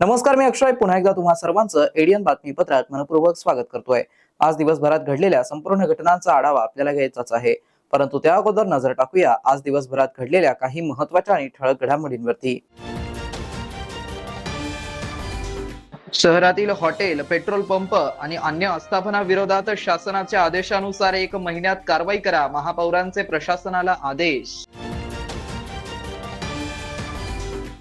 नमस्कार, मी अक्षय पुन्हा एकदा तुम्हा सर्वांचं एडियन बातमीपत्रात मनपूर्वक स्वागत करतोय। आज दिवसभरात घडलेल्या संपूर्ण घटनांचा आढावा आपल्याला घ्यायचाच आहे, परंतु त्या अगोदर नजर टाकूया आज दिवसभरात घडलेल्या काही महत्त्वाच्या आणि ठळक घडामोडींवरती। शहरातील हॉटेल, पेट्रोल पंप आणि अन्य आस्थापना विरोधात शासनाच्या आदेशानुसार 1 महिन्यात कारवाई करा, महापौरांचे प्रशासनाला आदेश।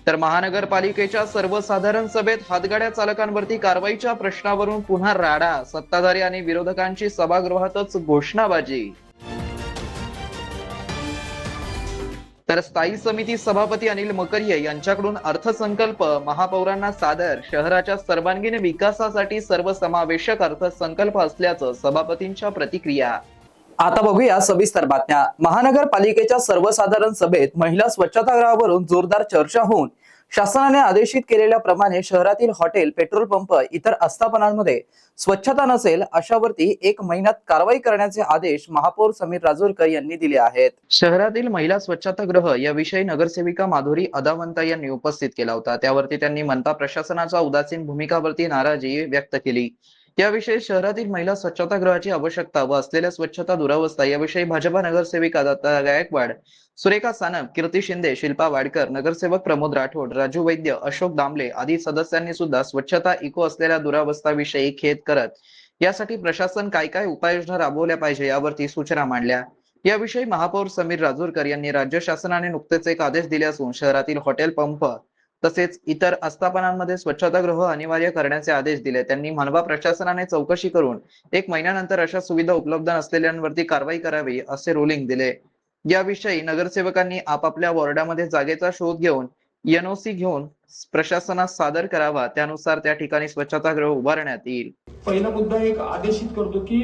तर महानगरपालिकेच्या सर्वसाधारण सभेत हातगाड्या चालकांवरती कारवाईच्या प्रश्नावरून पुन्हा राडा, सत्ताधारी आणि विरोधकांची सभागृहातच घोषणाबाजी। तर स्थायी समिती सभापती अनिल मकरिये यांच्याकडून अर्थसंकल्प महापौरांना सादर, शहराच्या सर्वांगीण विकासासाठी सर्वसमावेशक अर्थसंकल्प असल्याचं सभापतींच्या प्रतिक्रिया। आता बघूया सविस्तर बातम्या। महानगरपालिकेच्या सर्वसाधारण सभेत महिला स्वच्छतागृहावरून जोरदार चर्चा होऊन शासनाने आदेशित केलेल्याप्रमाणे शहरातील हॉटेल, पेट्रोल पंप, इतर आस्थापनांमध्ये स्वच्छता नसेल अशावरती 1 महिन्यात कारवाई करण्याचे आदेश महापौर समीर राजूरकर यांनी दिले आहेत। शहरातील महिला स्वच्छतागृह याविषयी नगरसेविका माधुरी अदावंत यांनी उपस्थित केला होता। त्यावरती त्यांनी मनपा प्रशासनाच्या उदासीन भूमिकावरती नाराजी व्यक्त केली। याविषयी शहरातील महिला स्वच्छतागृहाची आवश्यकता व असलेल्या स्वच्छता दुरावस्था याविषयी भाजपा नगरसेविका दत्ता गायकवाड, सुरेखा सानप, कीर्ती शिंदे, शिल्पा वाडकर, नगरसेवक प्रमोद राठोड, राजू वैद्य, अशोक दामले आदी सदस्यांनी सुद्धा स्वच्छता इको असलेल्या दुरावस्थाविषयी खेद करत यासाठी प्रशासन काय उपाययोजना राबवल्या पाहिजे यावरती सूचना मांडल्या। याविषयी महापौर समीर राजूरकर यांनी राज्य शासनाने नुकतेच एक आदेश दिले असून शहरातील हॉटेल, पंप तसेच इतर आस्थापनांमध्ये स्वच्छतागृह अनिवार्य करण्याचे आदेश दिले। त्यांनी मनपा प्रशासनाने चौकशी करून 1 महिन्यानंतर अशा सुविधा उपलब्ध नसलेल्यांवरती कारवाई करावी असे रुलिंग दिले। याविषयी नगरसेवकांनी आपापल्या वॉर्डामध्ये जागेचा शोध घेऊन एनओसी घेऊन प्रशासनास सादर करावा, त्यानुसार त्या ठिकाणी स्वच्छतागृह उभारण्यात येईल। पहिला मुद्दा एक आदेशित करतो की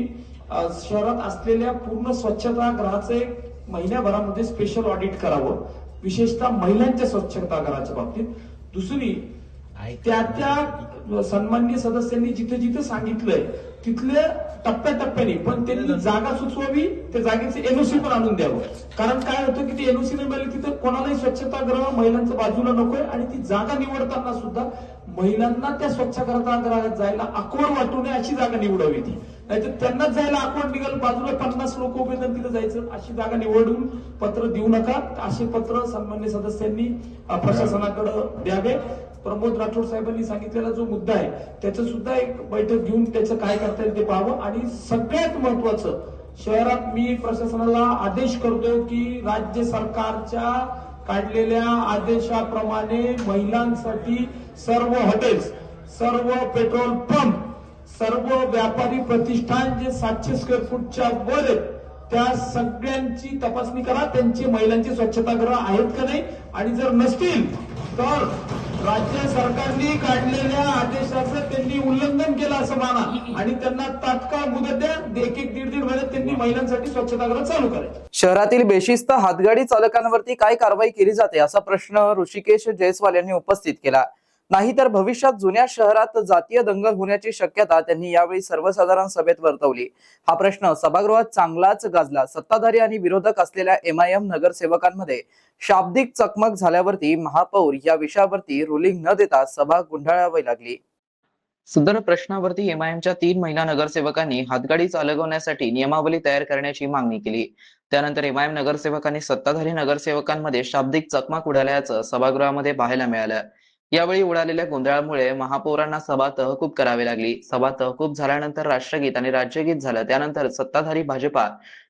शहरात असलेल्या पूर्ण स्वच्छतागृहाचे 1 महिन्याभरामध्ये स्पेशल ऑडिट करावं, विशेषतः महिलांच्या स्वच्छतागृहाच्या बाबतीत। दुसरी, त्या सन्माननीय सदस्यांनी जिथे जिथे सांगितलंय तिथले टप्प्याटप्प्याने पण त्यांनी जागा सुचवावी, त्या जागेचे एनओसी पण आणून द्यावं। कारण काय होतं की ती एनओसी नाही मिळाली तिथे कोणालाही स्वच्छतागृह महिलांच्या बाजूला नकोय आणि ती जागा निवडताना सुद्धा महिलांना त्या स्वच्छतागृहात जायला आकवड वाटू नये अशी जागा निवडावी ती, नाहीतर त्यांनाच जायला आकवड निघाल, बाजूला 50 लोक उभे तर तिथे जायचं, अशी जागा निवडून पत्र देऊ नका। असे पत्र सन्मान्य सदस्यांनी प्रशासनाकडे द्यावे। प्रमोद राठोड साहेबांनी सांगितलेला जो मुद्दा आहे त्याचं सुद्धा एक बैठक घेऊन त्याचं काय करता येईल ते पाहावं। आणि सगळ्यात महत्वाचं, शहरात मी प्रशासनाला आदेश करतोय की राज्य सरकारच्या काढलेल्या आदेशाप्रमाणे महिलांसाठी सर्व हॉटेल्स, सर्व पेट्रोल पंप, सर्व व्यापारी प्रतिष्ठान जे 700 स्क्वेअर फूटच्या वर आहेत त्या सगळ्यांची तपासणी करा, त्यांची महिलांची स्वच्छतागृह आहेत का नाही, आणि जर नसतील तर राज्य सरकारने काढलेल्या आदेशाचं त्यांनी उल्लंघन केलं असं माना आणि त्यांना तात्काळ मुदत द्या, 1-1.5 महिन्यात त्यांनी महिलांसाठी स्वच्छतागृह चालू करायचे। शहरातील बेशिस्त हातगाडी चालकांवरती काय कारवाई केली जाते असा प्रश्न ऋषिकेश जयस्वाल यांनी उपस्थित केला। नाहीतर भविष्यात जुन्या शहरात जातीय दंगल होण्याची शक्यता त्यांनी यावेळी सर्वसाधारण सभेत वर्तवली। हा प्रश्न सभागृहात चांगलाच गाजला। सत्ताधारी आणि विरोधक असलेल्या एमआयएम नगरसेवकांमध्ये शाब्दिक चकमक झाल्यावरती महापौर या विषयावरती रुलिंग न देता सभा गुंडाळावी लागली। सदर प्रश्नावरती एमआयएमच्या 3 महिला नगरसेवकांनी हातगाडी चालवण्यासाठी नियमावली तयार करण्याची मागणी केली। त्यानंतर एमआयएम नगरसेवकांनी सत्ताधारी नगरसेवकांमध्ये शाब्दिक चकमक उडाल्याचं सभागृहामध्ये पाहायला मिळालं। यावेळी उडालेल्या गोंधळामुळे महापौरांना सभा तहकूब करावी लागली। सभा तहकूब झाल्यानंतर राष्ट्रगीत आणि राज्यगीत झालं। त्यानंतर सत्ताधारी भाजपा,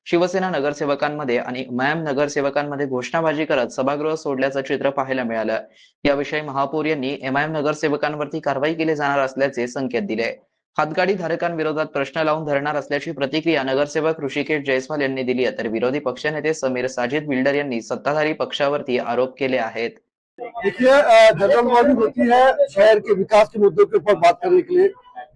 शिवसेना नगरसेवकांमध्ये आणि एमआयएम नगरसेवकांमध्ये घोषणाबाजी करत सभागृह सोडल्याचं चित्र पाहायला मिळालं। याविषयी महापौर यांनी एमआयएम नगरसेवकांवरती कारवाई केली जाणार असल्याचे संकेत दिले। हातगाडी धारकांविरोधात प्रश्न लावून धरणार असल्याची प्रतिक्रिया नगरसेवक ऋषिकेश जयस्वाल यांनी दिली आहे, तर विरोधी पक्षनेते समीर साजिद बिल्डर यांनी सत्ताधारी पक्षावरती आरोप केले आहेत। देखिए, जनरल होती है शहर के विकास के मुद्दों के ऊपर बात करने के लिए।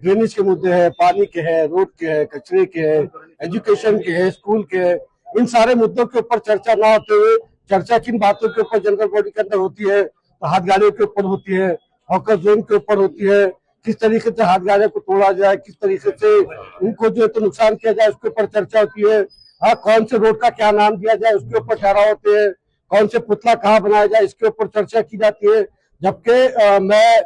ड्रेनेज के मुद्दे हैं, पानी के हैं, रोड के हैं, कचरे के हैं, एजुकेशन के है, स्कूल के है, इन सारे मुद्दों के ऊपर चर्चा ना होते हुए चर्चा किन बातों के ऊपर जनरल बॉडी के अंदर होती है, तो हाथ गाड़ियों के ऊपर होती है, हॉकर जोन के ऊपर होती है, किस तरीके से हाथ गाड़ियों को तोड़ा जाए, किस तरीके से उनको जो है तो नुकसान किया जाए, उसके ऊपर चर्चा होती है। हाँ, कौन से रोड का क्या नाम दिया जाए उसके ऊपर ठहराव होते हैं, कौन से पुतला कहाँ बनाया जाए इसके ऊपर चर्चा की जाती है। जबकि मैं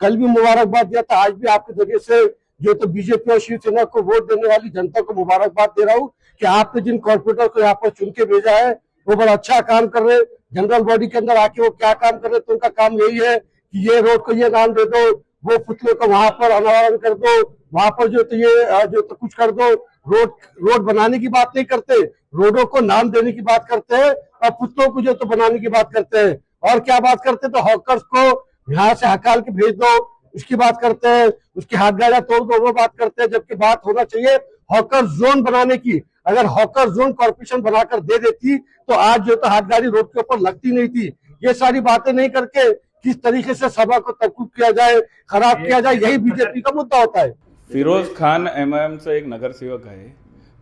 कल भी मुबारकबाद दिया था, आज भी आपके जरिए से जो तो बीजेपी और शिवसेना को वोट देने वाली जनता को मुबारकबाद दे रहा हूँ कि आपने जिन कॉर्पोरेटर को यहाँ पर चुन के भेजा है वो बड़ा अच्छा काम कर रहे हैं। जनरल बॉडी के अंदर आके वो क्या काम कर रहे हैं, तो उनका काम यही है कि ये रोड को ये नाम दे दो, वो पुतले को वहां पर अनावरण कर दो, वहां पर जो तो ये जो तो कुछ कर दो। रोड बनाने की बात नहीं करते, रोडों को नाम देने की बात करते हैं और पुतलों को जो तो बनाने की बात करते हैं। और क्या बात करते हैं, तो हॉकर्स को यहाँ से हकाल के भेज दो उसकी बात करते हैं, उसकी हाथ गाड़ियां तोड़ दो वो बात करते हैं। जबकि बात होना चाहिए हॉकर जोन बनाने की। अगर हॉकर जोन कॉर्पोरेशन बनाकर दे देती तो आज जो तो हाथ गाड़ी रोड के ऊपर लगती नहीं थी। ये सारी बातें नहीं करके किस तरीके से सभा को तकलीफ किया जाए, खराब किया जाए, यही बीजेपी का मुद्दा होता है। फिरोज खान एमआयएमचा एक नगरसेवक आहे.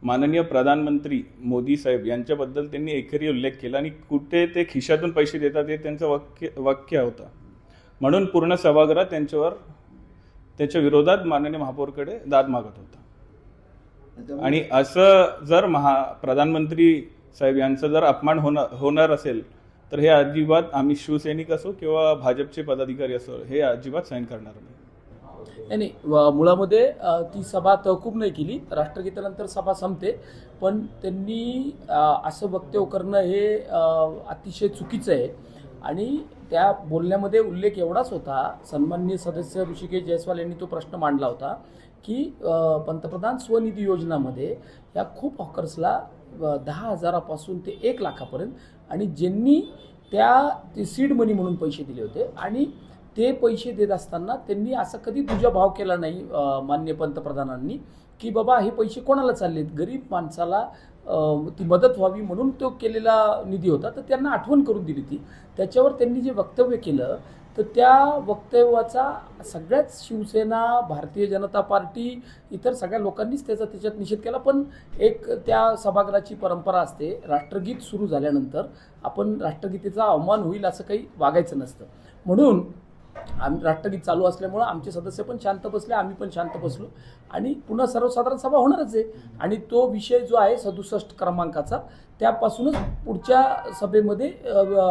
माननीय प्रधानमंत्री मोदी साहेब यांच्याबद्दल त्यांनी एकेरी उल्लेख केला आणि कुठे ते खिशातून पैसे देतात हे त्यांचं वाक्य होता. म्हणून पूर्ण सभागृह त्याच्या विरोधात माननीय महापौरकडे दाद मागत होता. आणि असं जर प्रधानमंत्री साहेब यांचा जर अपमान होणार असेल तर हे अजिबात आम्ही शिवसैनिक असो किंवा भाजपचे पदाधिकारी असो हे अजिबात सहन करणार नाही. नाही मुळामध्ये ती सभा तहकूब नाही केली, राष्ट्रगीतानंतर सभा संपते. पण त्यांनी असं वक्तव्य करणं हे अतिशय चुकीचं आहे. आणि त्या बोलण्यामध्ये उल्लेख एवढाच होता, सन्माननीय सदस्य ऋषिकेश जयस्वाल यांनी तो प्रश्न मांडला होता की पंतप्रधान स्वनिधी योजनामध्ये या खूप हॉकर्सला 10,000पासून ते 1 लाखापर्यंत आणि ज्यांनी ते सीड मनी म्हणून पैसे दिले होते आणि ते पैसे देत असताना त्यांनी असं कधी दुजाभाव केला नाही माननीय पंतप्रधानांनी की बाबा हे पैसे कोणाला चाललेत, गरीब माणसाला ती मदत व्हावी म्हणून तो केलेला निधी होता. तर त्यांना आठवण करून दिली ती. त्याच्यावर त्यांनी जे वक्तव्य केलं तर त्या वक्तव्याचा सगळ्याच शिवसेना, भारतीय जनता पार्टी, इतर सगळ्या लोकांनीच त्याच्यात निषेध केला. पण एक त्या सभागृहाची परंपरा असते, राष्ट्रगीत सुरू झाल्यानंतर आपण राष्ट्रगीतेचा अवमान होईल असं काही वागायचं नसतं. म्हणून आम्ही राष्ट्रगीत चालू असल्यामुळं आमचे सदस्य पण शांत बसले, आम्ही पण शांत बसलो आणि पुन्हा सर्वसाधारण सभा होणारच आहे. आणि तो विषय जो आहे 67 क्रमांकाचा त्यापासूनच पुढच्या सभेमध्ये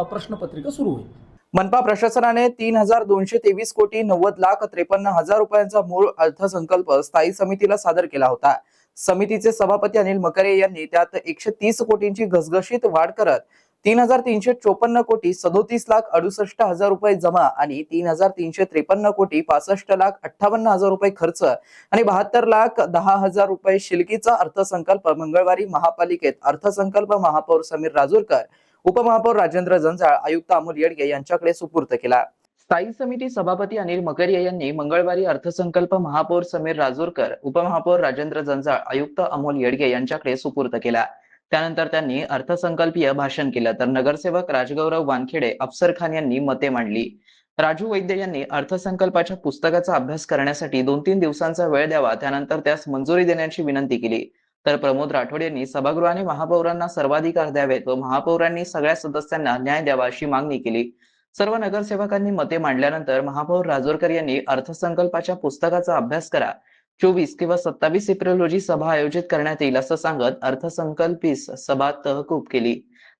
प्रश्नपत्रिका सुरू होईल. मनपा प्रशासनाने 3,223 कोटी 90,53,000 रुपयांचा मूळ अर्थसंकल्प स्थायी समितीला सादर केला होता. समितीचे सभापती अनिल मकरे यांनी त्यात 130 कोटींची घसघशीत वाढ करत 3,354 कोटी 37,68,000 रुपये जमा आणि 3,353 कोटी 65,58,000 रुपये खर्च आणि 72,10,000 रुपये शिल्लकीचा अर्थसंकल्प मंगळवारी महापालिकेत अर्थसंकल्प महापौर समीर राजूरकर, उपमहापौर राजेंद्र जंजाळ, आयुक्त अमोल येडगे यांच्याकडे सुपूर्द केला. स्थायी समिती सभापती अनिल मकरिया यांनी मंगळवारी अर्थसंकल्प महापौर समीर राजूरकर, उपमहापौर राजेंद्र जंजाळ, आयुक्त अमोल येडगे यांच्याकडे सुपूर्द केला. त्यानंतर त्यांनी अर्थसंकल्पीय भाषण केलं. तर नगरसेवक राजगौरव वानखेडे, अफसर खान यांनी मते मांडली. राजू वैद्य यांनी अर्थसंकल्पाच्या पुस्तकाचा अभ्यास करण्यासाठी 2-3 दिवसांचा वेळ द्यावा, त्यानंतर त्यास मंजुरी देण्याची विनंती केली. तर प्रमोद राठोड यांनी सभागृहाने महापौरांना सर्वाधिकार द्यावेत व महापौरांनी सगळ्या सदस्यांना न्याय द्यावा अशी मागणी केली. सर्व नगरसेवकांनी मते मांडल्यानंतर महापौर राजूरकर यांनी अर्थसंकल्पाच्या पुस्तकाचा अभ्यास करा, 24 किंवा 27 एप्रिल रोजी सभा आयोजित करण्यात येईल असं सांगत अर्थसंकल्पीस सभा तहकूब केली.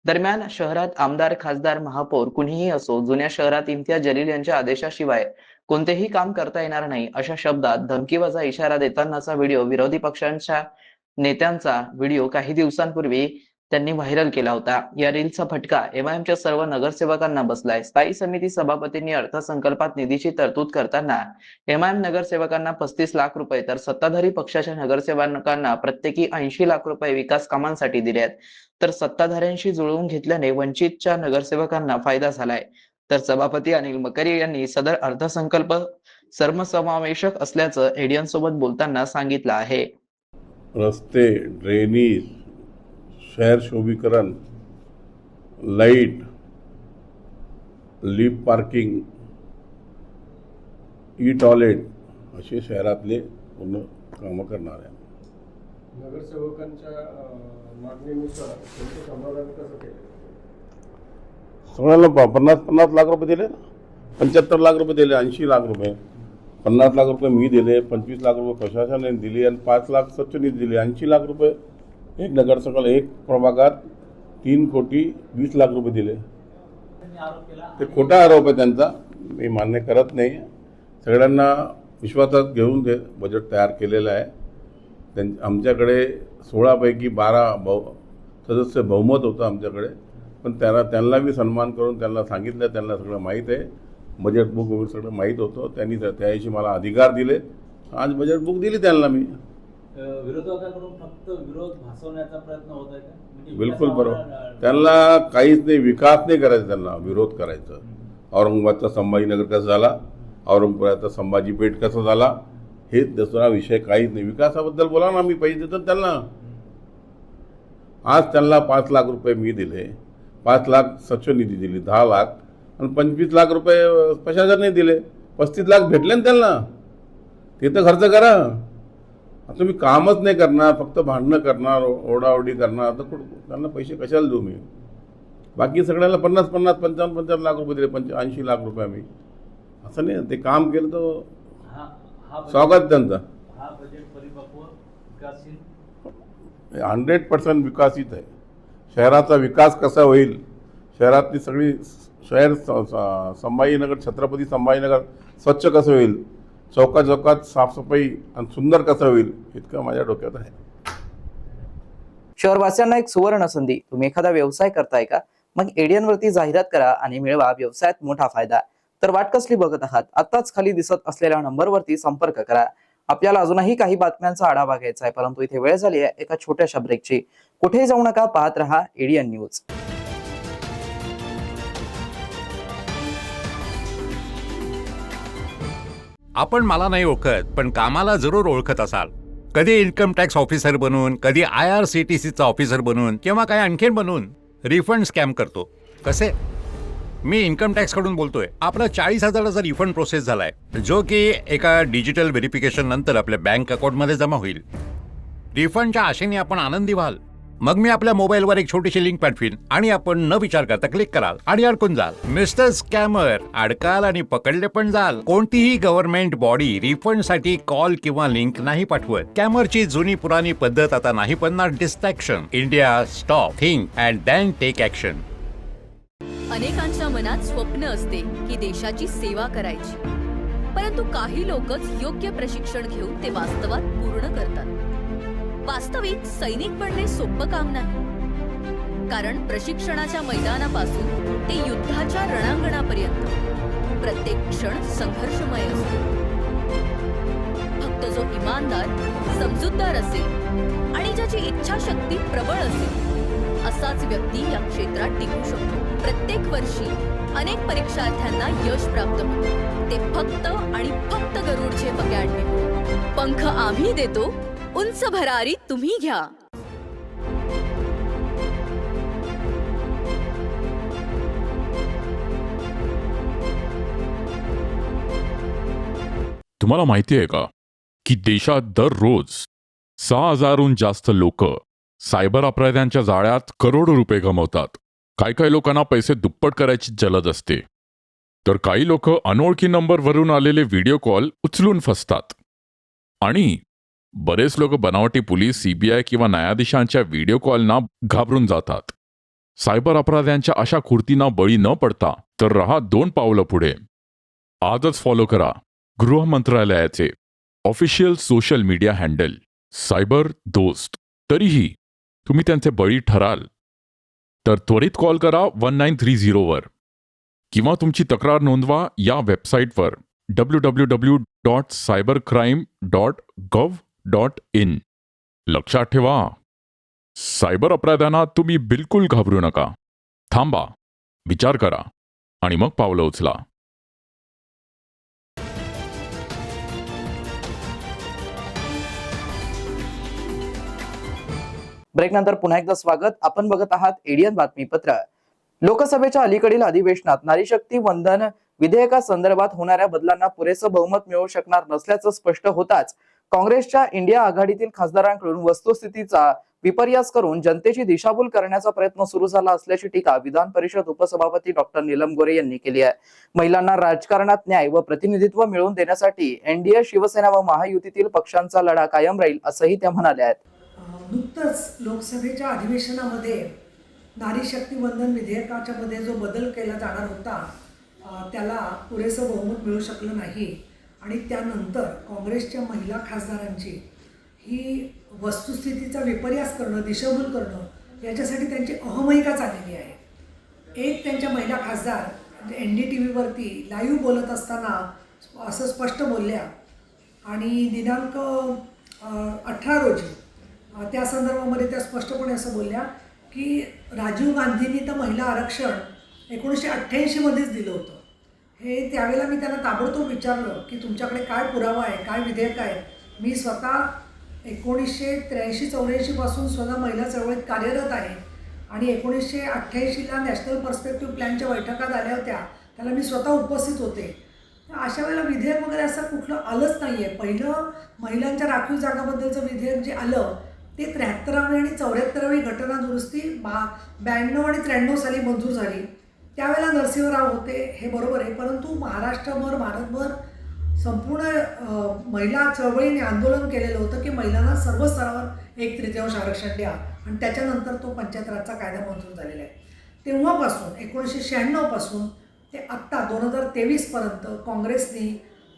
दरम्यान शहरात आमदार, खासदार, महापौर कुणीही असो, जुन्या शहरात इम्तियाज जलील यांच्या आदेशाशिवाय कोणतेही काम करता येणार नाही अशा शब्दात धमकीवजा इशारा देतानाचा व्हिडिओ, विरोधी पक्षांच्या नेत्यांचा व्हिडिओ काही दिवसांपूर्वी त्यांनी व्हायरल केला होता. या रीलचा फटका एमआयएमच्या सर्व नगरसेवकांना बसलाय. स्थायी समिती सभापतींनी अर्थसंकल्पात निधीची तरतूद करताना एमआयएम नगरसेवकांना 35 लाख रुपये तर सत्ताधारी पक्षाच्या नगरसेवकांना प्रत्येकी 80 लाख रुपये विकास कामांसाठी दिले आहेत. तर सत्ताधाऱ्यांशी जुळवून घेतल्याने वंचितच्या नगरसेवकांना फायदा झालाय. तर सभापती अनिल मकरिया यांनी सदर अर्थसंकल्प सर्वसमावेशक असल्याचं एडियन सोबत बोलताना सांगितलं आहे. रस्ते, ड्रेनेज, शहर शोभीकरण, light, lift parking, e toilet असे शहरातले पूर्ण कामं करणार आहे. नगरसेवकांच्या मागणीनुसार त्यांचं समाधान कसं केलं? सगळ्यांना 50-50 लाख रुपये दिले ना, 75 लाख रुपये दिले, 80 लाख रुपये, 50 लाख रुपये मी दिले, 25 लाख रुपये प्रशासनाने दिले आणि 5 लाख स्वच्छ निधी दिले. 80 लाख रुपये एक नगरसेवकाला एक प्रभागात 3,20,00,000 रुपये दिले. ते खोटा आरोप आहे त्यांचा, मी मान्य करत नाही. सगळ्यांना विश्वासात घेऊन ते बजेट तयार केलेलं आहे. आमच्याकडे 16 पैकी 12 सदस्य बहुमत होतं आमच्याकडे, पण त्यांना मी सन्मान करून त्यांना सांगितलं, त्यांना सगळं माहीत आहे, बजेट बुक वगैरे सगळं माहीत होतं. त्यांनी त्याशी मला अधिकार दिले. आज बजेट बुक दिली त्यांना मी. विरोधकांकडून फक्त विरोध भासवण्याचा प्रयत्न होत आहे का? म्हणजे बिलकुल बरोबर. त्यांना काहीच नाही, विकास नाही करायचा, त्यांना विरोध करायचं. औरंगाबादचा संभाजीनगर कसा झाला, औरंगाबादचा संभाजी पेठ कसा झाला, हे दुसरा विषय काहीच नाही. विकासाबद्दल बोला ना, मी पैसे देतो त्यांना. आज त्यांना 5 लाख रुपये मी दिले, 5 लाख स्वच्छ निधी दिली, 10 लाख आणि 25 लाख रुपये प्रशासनाने दिले. 35 लाख भेटले ना त्यांना. ते तर खर्च करा. आता तुम्ही कामच नाही करणार, फक्त भांडणं करणार, ओरडाओरडी करणार, तर त्यांना पैसे कशाला देऊ मी? बाकी सगळ्याला 50-50, 55-55 लाख रुपये दिले, 80 लाख रुपये आम्ही. असं नाही, ते काम केलं तर स्वागत त्यांचं. हा बजेट परिपक्व विकासशील 100% विकसित आहे. शहराचा विकास कसा होईल, शहरातली सगळी शहर संभाजीनगर, छत्रपती संभाजीनगर स्वच्छ कसं होईल, चौका चौकात साफसफाई आणि सुंदर कसं होईल, इतकं माझ्या डोक्यात आहे. शहरवासियांना एक सुवर्ण संधी. तुम्ही एखादा व्यवसाय करताय का? मग एडियन वरती जाहिरात करा आणि मिळवा व्यवसायात मोठा फायदा. तर वाट कसली बघत आहात? आताच खाली दिसत असलेल्या नंबरवरती संपर्क करा. आपल्याला अजूनही काही बातम्यांचा आढावा घ्यायचा आहे, परंतु इथे वेळ झाली आहे एका छोट्याशा ब्रेकची. कुठेही जाऊ नका, पाहत रहा एडियन न्यूज. आपण मला नाही ओळखत, पण कामाला जरूर ओळखत असाल. कधी इन्कम टॅक्स ऑफिसर बनून, कधी IRCTCचा ऑफिसर बनून, किंवा काय आणखीन बनून रिफंड स्कॅम करतो. कसे? मी इन्कम टॅक्सकडून बोलतोय. आपला 40,000चा रिफंड प्रोसेस झालाय, जो की एका डिजिटल व्हेरिफिकेशन नंतर आपल्या बँक अकाउंटमध्ये जमा होईल. रिफंडच्या आशेने आपण आनंदी व्हाल. मग मी आपल्या मोबाईलवर एक छोटीशी लिंक पाठवीन आणि आपण न विचार करता क्लिक कराल आणि अडकून जाल. मिस्टर स्कॅमर, अडकाल आणि पकडले पण जाल. कोणतीही गव्हर्नमेंट बॉडी रिफंडसाठी कॉल किंवा लिंक नाही पाठवत. स्कॅमरची जुनी पुराणी पद्धत आता नाही बनणार distraction. India, stop, think and then take action. अनेकांच्या मनात स्वप्न असते की देशाची सेवा करायची, परंतु काही लोकच योग्य प्रशिक्षण घेऊन ते वास्तवात पूर्ण करतात. वास्तविक सैनिक बनणे सोपं काम नाही, कारण प्रशिक्षणाच्या मैदानापासून ते युद्धाच्या रणांगणापर्यंत प्रत्येक क्षण संघर्षमय असतो. फक्त जो इमानदार, समजूतदार असेल आणि ज्याची इच्छाशक्ती प्रबळ असेल, असाच व्यक्ती या क्षेत्रात टिकू शकतो. प्रत्येक वर्षी अनेक परीक्षार्थ्यांना यश प्राप्त होते, ते फक्त आणि फक्त गरुडचे पगाडणे. पंख आम्ही देतो, उंच भरारी तुम्ही घ्या. तुम्हाला माहिती आहे का की देशात दररोज 6,000हून जास्त लोक सायबर अपराध्यांच्या जाळ्यात करोडो रुपये गमावतात. काही लोकांना पैसे दुप्पट करायची जलद असते, तर काही लोक अनोळखी नंबरवरून आलेले व्हिडिओ कॉल उचलून फसतात. आणि बरेच लोक बनावटी पोलीस, CBI किंवा न्यायाधीशांच्या व्हिडिओ कॉलना घाबरून जातात. सायबर अपराध्यांच्या अशा कृतींना बळी न पडता तर रहा 2 पावलं पुढे. आजच फॉलो करा गृह मंत्रालयाचे official social media handle cyber दोस्त. तरीही तुम्ही त्यांचे बळी ठराल तर त्वरित कॉल करा 1930 वर किंवा तुमची तक्रार नोंदवा या वेबसाईटवर www.cybercrime.gov.in. लक्षात ठेवा, सायबर अपराध्यांना तुम्ही बिलकुल घाबरू नका. थांबा, विचार करा आणि मग पावलं उचला. ब्रेक नंतर पुन्हा एकदा स्वागत. आपण बघत आहात एडियन बातमीपत्र. लोकसभेच्या अलीकडील अधिवेशनात नारी शक्ती वंदन विधेयकासंदर्भात होणाऱ्या बदलांना पुरेसं बहुमत मिळू शकणार नसल्याचं स्पष्ट होताच काँग्रेसच्या इंडिया आघाडीतील खासदारांकडून वस्तुस्थितीचा विपर्यास करून जनतेची दिशाभूल करण्याचा प्रयत्न सुरू झाला असल्याची टीका विधान परिषद उपसभापती डॉक्टर नीलम गोरे यांनी केली आहे. महिलांना राजकारणात न्याय व प्रतिनिधित्व मिळवून देण्यासाठी एनडीए, शिवसेना व महायुतीतील पक्षांचा लढा कायम राहील असंही त्या म्हणाल्या आहेत. नुकतंच लोकसभेच्या अधिवेशनामध्ये नारी शक्ती वंदन विधेयकाच्या मध्ये जो बदल केला जाणार होता त्याला पुरेसं बहुमत मिळू शकलं नाही आणि त्यानंतर काँग्रेसच्या महिला खासदारांची ही वस्तुस्थितीचा विपर्यास करणं, दिशाभूल करणं याच्यासाठी त्यांची अहमहिका चाललेली आहे. एक त्यांच्या महिला खासदार NDTVवरती लाईव्ह बोलत असताना असं स्पष्ट बोलल्या आणि दिनांक 18 रोजी त्या संदर्भामध्ये त्या स्पष्टपणे असं बोलल्या की राजीव गांधींनी तर महिला आरक्षण 1988 मध्येच दिलं होतं. हे त्यावेळेला मी त्यांना ताबडतोब विचारलं की तुमच्याकडे काय पुरावा आहे, काय विधेयक आहे. मी स्वतः 1983-84 पासून स्वतः महिला चळवळीत कार्यरत आहे आणि 1988ला नॅशनल पर्स्पेक्टिव्ह प्लॅनच्या बैठका झाल्या होत्या, त्याला मी स्वतः उपस्थित होते. अशा वेळेला विधेयक वगैरे असं कुठलं आलंच नाही आहे. पहिलं महिलांच्या राखीव जागाबद्दलचं विधेयक जे आलं ते 73वी आणि 74वी घटना दुरुस्ती 92 आणि 93 साली मंजूर झाली. त्यावेळेला नरसिंहराव होते, हे बरोबर आहे. परंतु महाराष्ट्रभर, भारतभर संपूर्ण महिला चळवळीने आंदोलन केलेलं होतं की महिलांना सर्व स्तरावर 1/3 आरक्षण द्या आणि त्याच्यानंतर तो पंचायत राजचा कायदा मंजूर झालेला आहे. तेव्हापासून 1996 पासून ते आत्ता 2023 पर्यंत काँग्रेसने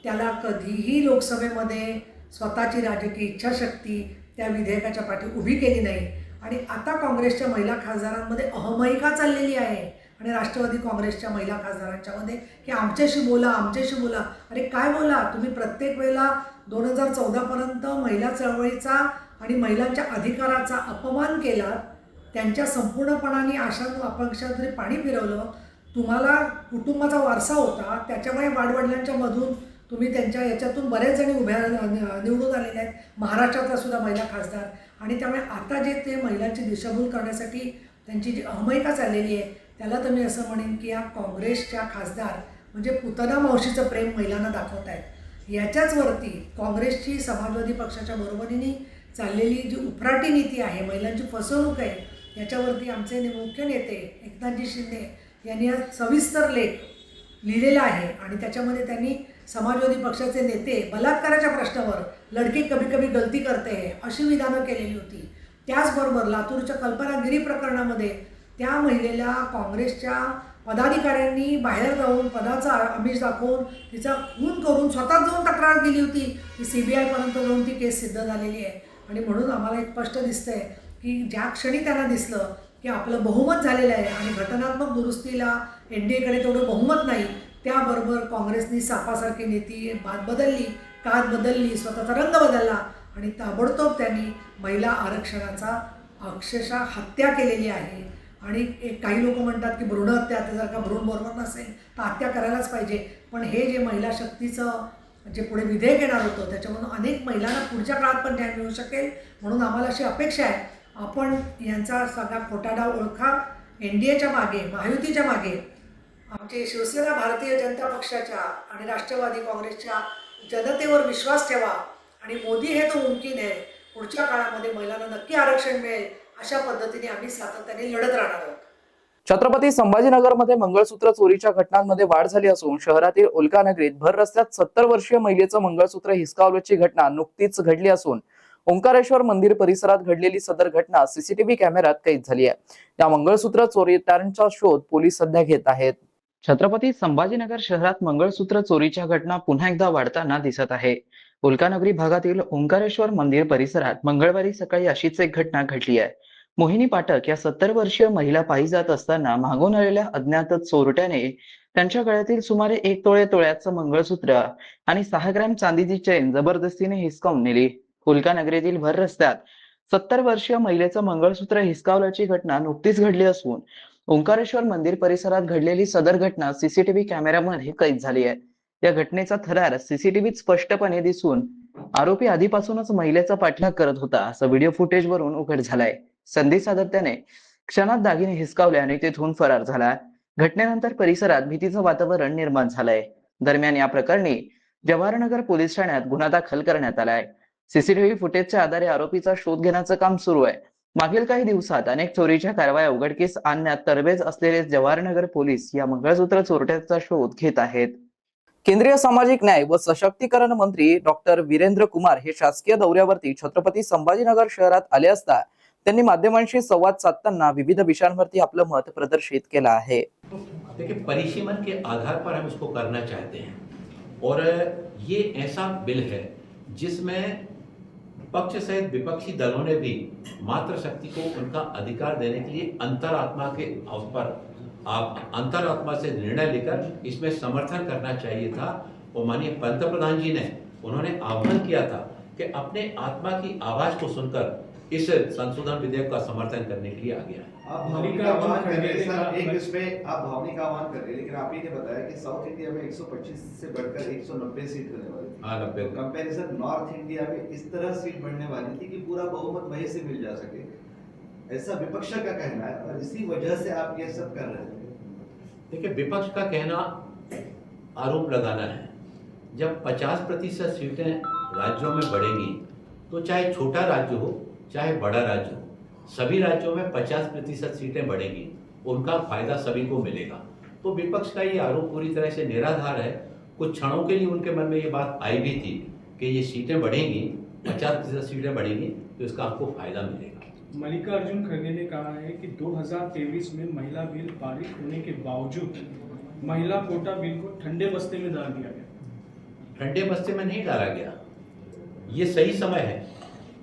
त्याला कधीही लोकसभेमध्ये स्वतःची राजकीय इच्छाशक्ती त्या विधेयकाच्या पाठी उभी केली नाही आणि आता काँग्रेसच्या महिला खासदारांमध्ये अहमहिका चाललेली आहे आणि राष्ट्रवादी काँग्रेसच्या महिला खासदारांच्यामध्ये की आमच्याशी बोला, आमच्याशी बोला. अरे काय बोला तुम्ही? प्रत्येक वेळेला 2014 पर्यंत महिला चळवळीचा आणि महिलांच्या अधिकाराचा अपमान केला, त्यांच्या संपूर्णपणाने आशा आकांक्षांतरी पाणी फिरवलं. तुम्हाला कुटुंबाचा वारसा होता, त्याच्यामुळे वाडवडिलांच्या मधून तुम्ही त्यांच्या याच्यातून बरेच जणी निवडून आलेले आहेत, महाराष्ट्रातला सुद्धा महिला खासदार. आणि त्यामुळे आता जे ते महिलांची दिशाभूल करण्यासाठी त्यांची जी अहमहिका चाललेली आहे त्याला तर मी असं म्हणेन की या काँग्रेसच्या खासदार म्हणजे पुतना मावशीचं प्रेम महिलांना दाखवत आहेत. याच्याच वरती काँग्रेसची समाजवादी पक्षाच्या बरोबरीने चाललेली जी उफराटी नीती आहे, महिलांची फसवणूक आहे, याच्यावरती आमचे मुख्य नेते एकनाथजी शिंदे यांनी हा सविस्तर लेख लिहिलेला आहे आणि त्याच्यामध्ये त्यांनी समाजवादी पक्षाचे नेते बलात्काराच्या प्रश्नावर लडकी कभी कभी गलती करते है अशी विधानं केलेली होती. त्याचबरोबर लातूरच्या कल्पना गिरी प्रकरणामध्ये त्या महिलेला काँग्रेसच्या पदाधिकाऱ्यांनी बाहेर जाऊन पदाचा आमिष दाखवून तिचा खून करून स्वतःच जाऊन तक्रार केली होती. ती CBI पर्यंत जाऊन ती केस सिद्ध झालेली आहे आणि म्हणून आम्हाला एक स्पष्ट दिसतंय की ज्या क्षणी त्यांना दिसलं की आपलं बहुमत झालेलं आहे आणि घटनात्मक दुरुस्तीला NDAकडे तेवढं बहुमत नाही, त्याबरोबर काँग्रेसनी सापासारखी नीती बदलली, कात बदलली, स्वतःचा रंग बदलला आणि ताबडतोब त्यांनी महिला आरक्षणाचा अक्षरशः हत्या केलेली आहे. आणि काही लोक म्हणतात की भ्रूण हत्या, जर का भ्रूण बरोबर नसेल तर हत्या करायलाच पाहिजे. पण हे जे महिला शक्तीचं जे पुढे विधेयक येणार होतं त्याच्यामधून अनेक महिलांना पुढच्या काळात पण न्याय मिळू शकेल. म्हणून आम्हाला अशी अपेक्षा आहे आपण यांचा सगळा खोटा डाव ओळखा. NDAच्या मागे, महायुतीच्या मागे आमचे शिवसेना, भारतीय जनता पक्षाच्या आणि राष्ट्रवादी काँग्रेसच्या जनतेवर विश्वास ठेवा आणि मोदी हे तो मुमकिन आहे. पुढच्या काळामध्ये महिलांना नक्की आरक्षण मिळेल अशा पद्धतीने आम्ही सातत्याने लढत राहणार आहोत. छत्रपती संभाजीनगरमध्ये मंगळसूत्र चोरीच्या घटनांमध्ये वाढ झाली असून शहरातील उल्कानगरीत भर रस्त्यात 70 वर्षीय महिलेचं मंगळसूत्र हिसकावल्याची घटना नुकतीच घडली असून ओंकारेश्वर मंदिर परिसरात घडलेली सदर घटना CCTV कॅमेऱ्यात कैद झाली आहे. या मंगळसूत्र चोरीदारांचा शोध पोलीस सध्या घेत आहेत. छत्रपती संभाजीनगर शहरात मंगळसूत्र चोरीच्या घटना पुन्हा एकदा वाढताना दिसत आहे. उल्कानगरी भागातील ओंकारेश्वर मंदिर परिसरात मंगळवारी सकाळी अशीच एक घटना घडली आहे. मोहिनी पाठक या 70 वर्षीय महिला पायी जात असताना मागून आलेल्या अज्ञात चोरट्याने त्यांच्या गळ्यातील सुमारे 1 तोळ्याचं मंगळसूत्र आणि 6 ग्रॅम चांदीची चेन जबरदस्तीने हिसकावून नेली. उल्कानगरीतील भर रस्त्यात 70 वर्षीय महिलेचं मंगळसूत्र हिसकावल्याची घटना नुकतीच घडली असून ओंकारेश्वर मंदिर परिसरात घडलेली सदर घटना CCTV कॅमेऱ्यामध्ये कैद झाली आहे. या घटनेचा थरार CCTVत स्पष्टपणे दिसून आरोपी आधीपासूनच महिलेचा पाठलाग करत होता असं व्हिडिओ फुटेजवरून उघड झालंय. संधी साधत त्याने क्षणात दागिने हिसकावले आणि तेथून फरार झाला. घटनेनंतर परिसरात भीतीचं वातावरण निर्माण झालंय. दरम्यान या प्रकरणी जवाहरनगर पोलीस ठाण्यात गुन्हा दाखल करण्यात आलाय. सीसीटीव्ही फुटेजच्या आधारे आरोपीचा शोध घेण्याचं काम सुरू आहे. मागील काही दिवसात अनेक चोरीच्या कारवाया उघडकीस आणण्यात तरबेज असलेले जवाहरनगर पोलीस या मंगळसूत्र चोरट्याचा शोध घेत आहेत. केंद्रीय सामाजिक न्याय व सशक्तीकरण मंत्री डॉक्टर वीरेंद्र कुमार हे शासकीय दौऱ्यावरती छत्रपती संभाजीनगर शहरात आले असता त्यांनी माध्यमांशी संवाद साधताना विविध विषयांवरती आपलं मत प्रदर्शित केलं आहे. देखिए, परिसीमन के आधार पर हम इसको करना चाहते हैं और ये ऐसा बिल है जिसमें पक्ष सहित विपक्षी दलों ने भी मातृशक्ति को उनका अधिकार देने के लिए अंतरात्मा के अवसर पर आप अंतरात्मा से निर्णय लेकर इसमें समर्थन करना चाहिए था। और माननीय पंतप्रधान जी ने उन्होंने आह्वान किया था कि अपने आत्मा की आवाज को सुनकर इस संशोधन विधेयक का समर्थन करने के लिए आगे आए। आप भावनिक आह्वान कर रहे हैं सर, एक इसमें आप भावनिक आह्वान कर रहे हैं, लेकिन आप ही ने बताया कि साउथ इंडिया में 125 से बढ़कर 190 सीट होने वाली थी। हाँ, 90। कंपैरिजन नॉर्थ इंडिया में इस तरह सीट बढ़ने वाली थी कि पूरा बहुमत वहीं से मिल जा सके, ऐसा विपक्ष का कहना है और इसी वजह से आप ये सब कर रहे थे। देखिए, विपक्ष का कहना आरोप लगाना है। जब 50% सीटें राज्यों में बढ़ेंगी तो चाहे छोटा राज्य हो चाहे बड़ा राज्य हो, सभी राज्यों में 50% सीटें बढ़ेंगी, उनका फायदा सभी को मिलेगा। तो विपक्ष का ये आरोप पूरी तरह से निराधार है। कुछ क्षणों के लिए उनके मन में ये बात आई भी थी कि ये सीटें बढ़ेंगी, 50% सीटें बढ़ेंगी तो इसका आपको फायदा मिलेगा। मल्लिकार्जुन खड़गे ने कहा है कि 2023 में महिला बिल पारित होने के बावजूद महिला कोटा बिल को ठंडे बस्ते में डाल दिया गया। ठंडे बस्ते में नहीं डाला गया, ये सही समय है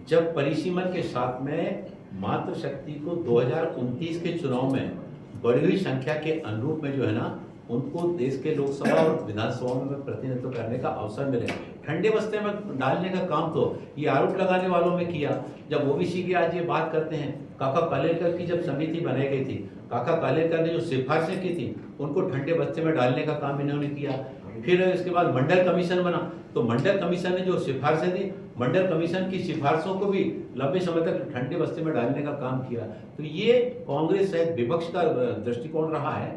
जब परिसीमन के साथ में मातृशक्ति को 2029 के चुनाव में बढ़ी हुई संख्या के अनुरूप में जो है ना, उनको देश के लोकसभा और विधानसभा में प्रतिनिधित्व करने का अवसर मिले। ठंडे बस्ते में डालने का काम तो ये आरोप लगाने वालों में किया। जब ओबीसी की आज ये बात करते हैं, काका कालेलकर की जब समिति बनाई गई थी, काका कालेलकर ने जो सिफारिशें की थी उनको ठंडे बस्ते में डालने का काम इन्होंने किया। फिर इसके बाद मंडल कमीशन बना, तो मंडल कमीशन ने जो सिफारिशें दी, मंडल कमीशन की सिफारिशों को भी लंबे समय तक ठंडे बस्ते में डालने का काम किया। तो ये कांग्रेस सहित विपक्ष का दृष्टिकोण रहा है।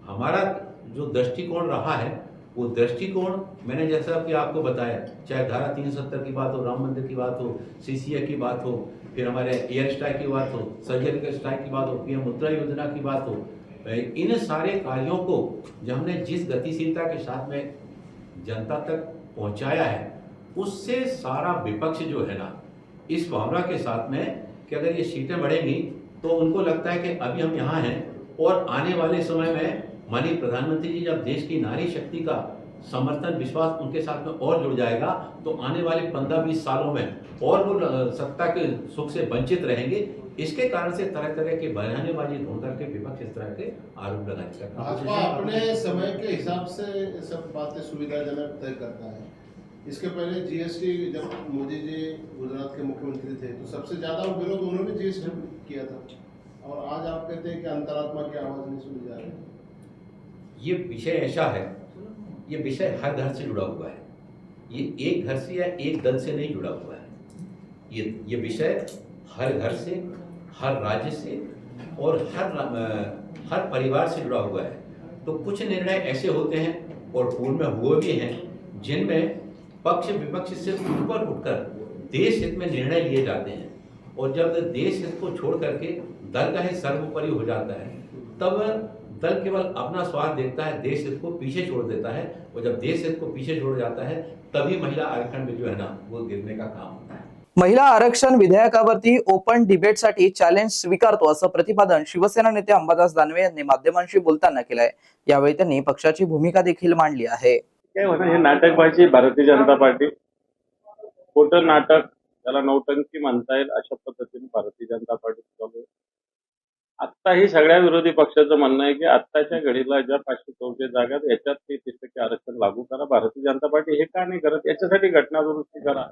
हमारा जो दृष्टिकोण रहा है वो दृष्टिकोण मैंने जैसा कि आपको बताया, चाहे धारा 370 की बात हो, राम मंदिर की बात हो, सीसीए की बात हो, फिर हमारे एयर स्ट्राइक की बात हो, सर्जिकल स्ट्राइक की बात हो, पीएम मुद्रा योजना की बात हो, इन सारे कार्यों को जो हमने जिस गतिशीलता के साथ में जनता तक पहुंचाया है, उससे सारा विपक्ष जो है ना, इस भावना के साथ में कि अगर ये सीटें बढ़ेंगी तो उनको लगता है कि अभी हम यहाँ हैं और आने वाले समय में माननीय प्रधानमंत्री जी जब देश की नारी शक्ति का समर्थन विश्वास उनके साथ में और जुड़ जाएगा तो आने वाले 15-20 सालों में और वो सत्ता के सुख से वंचित रहेंगे। इसके कारण से तरह तरह के बयानेबाजी ढूंढ करके विपक्ष इस तरह के आरोप लगाने का भाजपा अपने समय के हिसाब से सब बातें सुविधाजनक तय करता है। इसके पहले जीएसटी जब मोदी जी गुजरात के मुख्यमंत्री थे तो सबसे ज्यादा विरोध उन्होंने जीएसटी किया था, और आज आप कहते हैं कि अंतरात्मा की आवाज नहीं सुनी जा रही। ये विषय ऐसा है, ये विषय हर घर से जुड़ा हुआ है, ये एक घर से या एक दल से नहीं जुड़ा हुआ है। ये विषय हर घर से, हर राज्य से और हर परिवार से जुड़ा हुआ है। तो कुछ निर्णय ऐसे होते हैं और पूर्व में हुए भी हैं जिनमें पक्ष विपक्ष से ऊपर उठकर देश हित में निर्णय लिए जाते हैं, और जब देश हित को छोड़ करके दल का हित सर्वोपरि हो जाता है तब दल केवल अपना स्वार्थ देखता है, देश हित को पीछे छोड़ देता है, और जब देश हित को पीछे छोड़ जाता है तभी महिला आरक्षण में जो है ना वो गिरने का काम होता है। महिला आरक्षण विधेयकावरती ओपन डिबेटसाठी चॅलेंज स्वीकारतो असं प्रतिपादन शिवसेना नेते अंबादास दानवे यांनी माध्यमांशी बोलताना केलंय. यावेळी त्यांनी पक्षाची भूमिका देखील मांडली आहे. काय होतं, हे नाटकबाजी भारतीय जनता पार्टी, खोटं नाटक, त्याला नौटंकी म्हणता येईल अशा पद्धतीने भारतीय जनता पार्टी चालू आहे. आत्ताही सगळ्या विरोधी पक्षाचं म्हणणं आहे की आत्ताच्या घडीला ज्या 514 जागा याच्यात 33% आरक्षण लागू करा. भारतीय जनता पार्टी हे का नाही करत? याच्यासाठी घटना दुरुस्ती करा.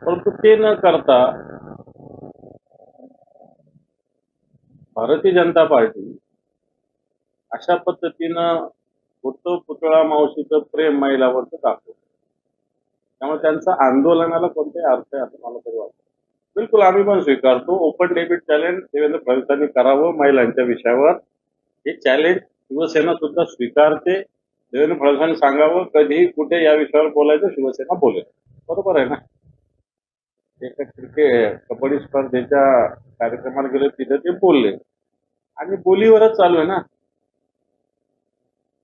परंतु ते न करता भारतीय जनता पार्टी अशा पद्धतीनं होतं पुतळा मावशीचं प्रेम महिलावरचं दाखवतो. त्यामुळे त्यांचं आंदोलनाला कोणताही अर्थ आहे असं मला तरी वाटतं. बिलकुल आम्ही पण स्वीकारतो. ओपन डेबिट चॅलेंज देवेंद्र फडणवीसांनी करावं महिलांच्या विषयावर. हे चॅलेंज शिवसेना सुद्धा स्वीकारते. देवेंद्र फडणवीसांनी सांगावं कधी कुठे या विषयावर बोलायचं शिवसेना बोलेल. बरोबर आहे ना. एका कबड्डी स्पर्धेच्या कार्यक्रमाला गेले, तिथे ते बोलले आणि बोलीवरच चालू आहे ना.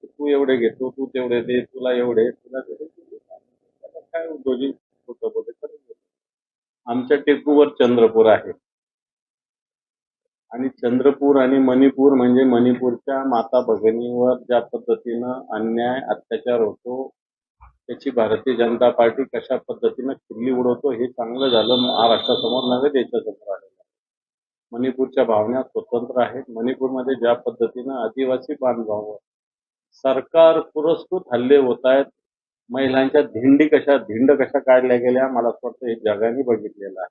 तू एवढे घेतो, तू तेवढे दे, तुला एवढे, तुला तेवढे. त्याला काय दोन्ही खोटं बोलले तर. आमच्या टेकूवर चंद्रपूर आहे आणि चंद्रपूर आणि मणिपूर म्हणजे मणिपूरच्या माता भगिनीवर ज्या पद्धतीनं अन्याय अत्याचार होतो, त्याची भारतीय जनता पार्टी कशा पद्धतीनं खिल्ली उडवतो हे चांगलं झालं महाराष्ट्रासमोर नव्हे, देशासमोर आलेलं आहे. मणिपूरच्या भावना स्वतंत्र आहेत. मणिपूरमध्ये ज्या पद्धतीनं आदिवासी बांधवांवर सरकार पुरस्कृत हल्ले होत आहेत, महिलांच्या धिंड कशा काढल्या गेल्या, मला असं वाटतं हे जगाने बघितलेलं आहे.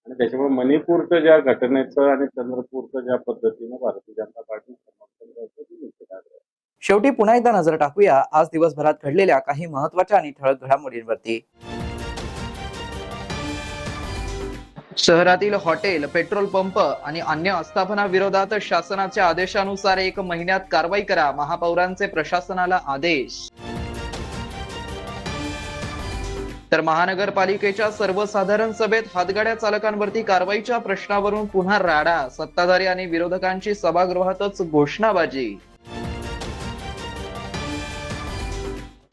आणि त्याच्यामुळे मणिपूरच्या ज्या घटनेचं आणि चंद्रपूरचं ज्या पद्धतीनं भारतीय जनता पार्टी समर्थन करते ते निश्चित आहे. शेवटी पुन्हा एकदा नजर टाकूया आज दिवसभरात घडलेल्या काही महत्त्वाच्या आणि ठळक घडामोडींवरती. शहरातील हॉटेल, पेट्रोल पंप आणि अन्य आस्थापना विरोधात शासनाच्या आदेशानुसार 1 महिन्यात कारवाई करा, महापौरांचे प्रशासनाला आदेश. तर महानगरपालिकेच्या सर्वसाधारण सभेत हातगाड्या चालकांवरती कारवाईच्या प्रश्नावरून पुन्हा राडा, सत्ताधारी आणि विरोधकांची सभागृहातच घोषणाबाजी.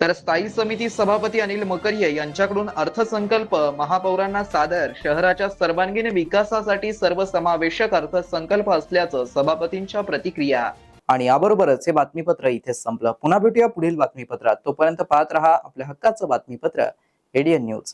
तर स्थायी समिती सभापती अनिल मकरिये यांच्याकडून अर्थसंकल्प महापौरांना सादर, शहराच्या सर्वांगीण विकासासाठी सर्वसमावेशक अर्थसंकल्प असल्याचं सभापतींच्या प्रतिक्रिया. आणि याबरोबरच हे बातमीपत्र इथेच संपलं. पुन्हा भेटूया पुढील बातमीपत्रात. तोपर्यंत पाहत रहा आपल्या हक्काचं बातमीपत्र ADN न्यूज.